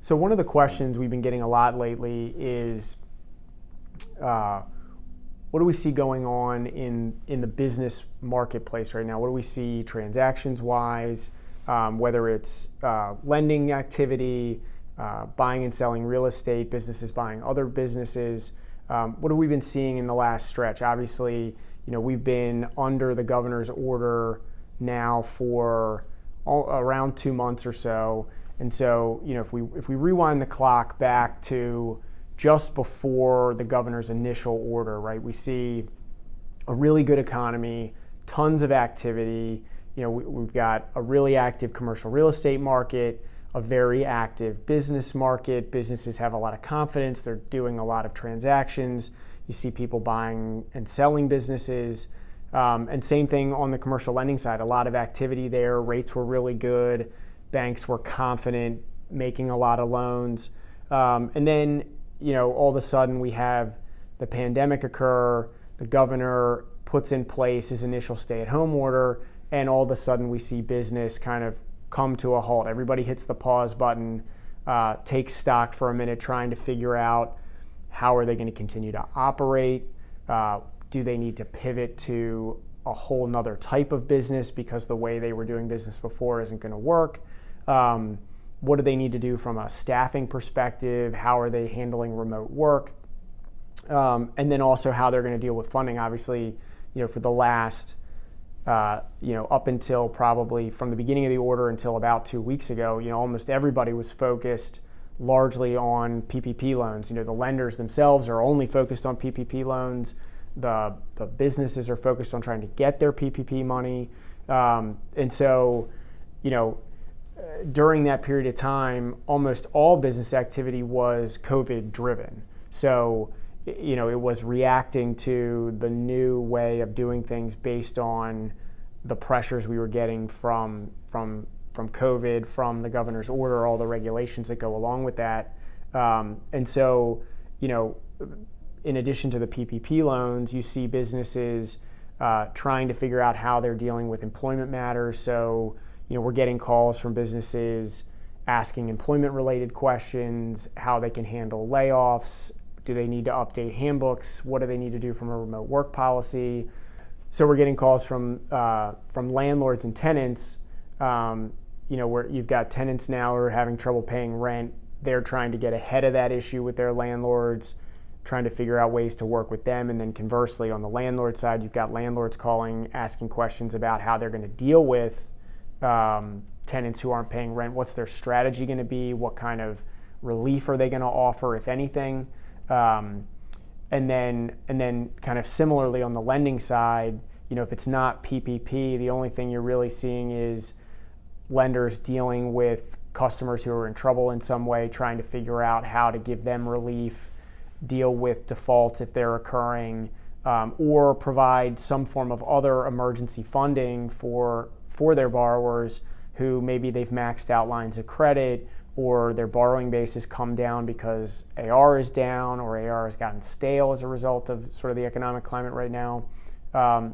So one of the questions we've been getting a lot lately is, what do we see going on in the business marketplace right now? What do we see transactions-wise, whether it's lending activity, buying and selling real estate, businesses buying other businesses? What have we been seeing in the last stretch? Obviously, we've been under the governor's order now for around 2 months or so. And so, if we rewind the clock back to just before the governor's initial order, right, we see a really good economy, tons of activity. We've got a really active commercial real estate market, a very active business market. Businesses have a lot of confidence. They're doing a lot of transactions. You see people buying and selling businesses. And same thing on the commercial lending side, a lot of activity there. Rates were really good. Banks were confident, making a lot of loans. And then, all of a sudden we have the pandemic occur, the governor puts in place his initial stay-at-home order, and all of a sudden we see business kind of come to a halt. Everybody hits the pause button, takes stock for a minute, trying to figure out how are they going to continue to operate. Do they need to pivot to a whole nother type of business because the way they were doing business before isn't going to work? What do they need to do from a staffing perspective? How are they handling remote work? And then also how they're going to deal with funding. Obviously, for the last, up until probably from the beginning of the order until about 2 weeks ago, almost everybody was focused largely on PPP loans. The lenders themselves are only focused on PPP loans. The businesses are focused on trying to get their PPP money. And so, during that period of time, almost all business activity was COVID driven. So, it was reacting to the new way of doing things based on the pressures we were getting from COVID, from the governor's order, all the regulations that go along with that. And so, in addition to the PPP loans, you see businesses trying to figure out how they're dealing with employment matters. So, we're getting calls from businesses asking employment-related questions, how they can handle layoffs, do they need to update handbooks, what do they need to do from a remote work policy. So we're getting calls from landlords and tenants, where you've got tenants now who are having trouble paying rent. They're trying to get ahead of that issue with their landlords, trying to figure out ways to work with them. And then conversely, on the landlord side, you've got landlords calling, asking questions about how they're going to deal with tenants who aren't paying rent. What's their strategy going to be? What kind of relief are they going to offer, if anything? And then kind of similarly on the lending side, if it's not PPP, the only thing you're really seeing is lenders dealing with customers who are in trouble in some way, trying to figure out how to give them relief, deal with defaults if they're occurring, or provide some form of other emergency funding for their borrowers who maybe they've maxed out lines of credit, or their borrowing base has come down because AR is down, or AR has gotten stale as a result of sort of the economic climate right now.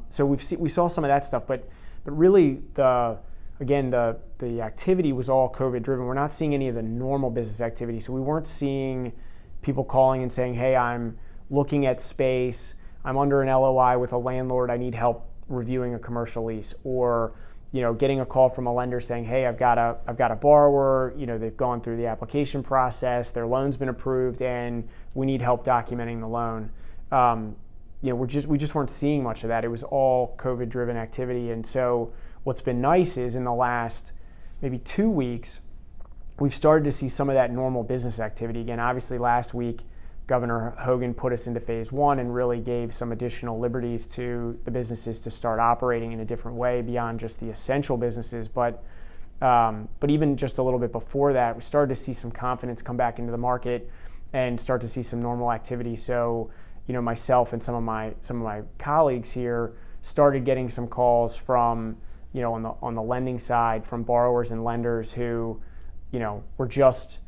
So we saw some of that stuff, but really the activity was all COVID driven. We're not seeing any of the normal business activity. So we weren't seeing people calling and saying, hey, I'm looking at space, I'm under an LOI with a landlord, I need help reviewing a commercial lease, or getting a call from a lender saying, hey, I've got a borrower, they've gone through the application process, their loan's been approved, and we need help documenting the loan. We just weren't seeing much of that. It was all COVID-driven activity. And so what's been nice is in the last maybe 2 weeks, we've started to see some of that normal business activity again. Obviously, last week, Governor Hogan put us into phase one and really gave some additional liberties to the businesses to start operating in a different way beyond just the essential businesses. But even just a little bit before that, we started to see some confidence come back into the market and start to see some normal activity. So, myself and some of my colleagues here started getting some calls from, on the lending side, from borrowers and lenders who, were just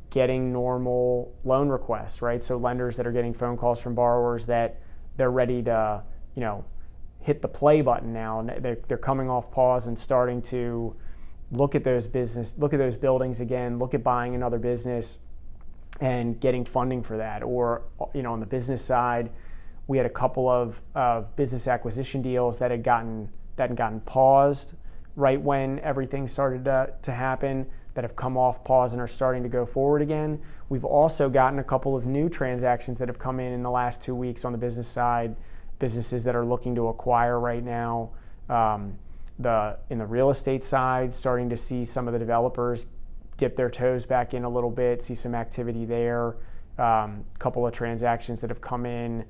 getting normal loan requests, right? So lenders that are getting phone calls from borrowers that they're ready to, hit the play button now, and they're coming off pause and starting to look at those buildings again, look at buying another business and getting funding for that. Or, on the business side, we had a couple of business acquisition deals that had gotten paused right when everything started to happen, that have come off pause and are starting to go forward again. We've also gotten a couple of new transactions that have come in the last 2 weeks on the business side, businesses that are looking to acquire right now. In the real estate side, starting to see some of the developers dip their toes back in a little bit, see some activity there. Couple of transactions that have come in,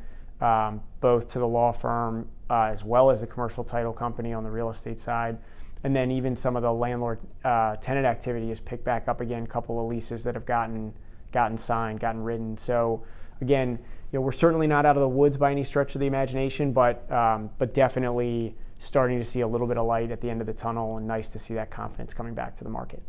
both to the law firm as well as the commercial title company on the real estate side. And then even some of the landlord tenant activity has picked back up again, a couple of leases that have gotten signed, gotten written. So again, we're certainly not out of the woods by any stretch of the imagination, but definitely starting to see a little bit of light at the end of the tunnel, and nice to see that confidence coming back to the market.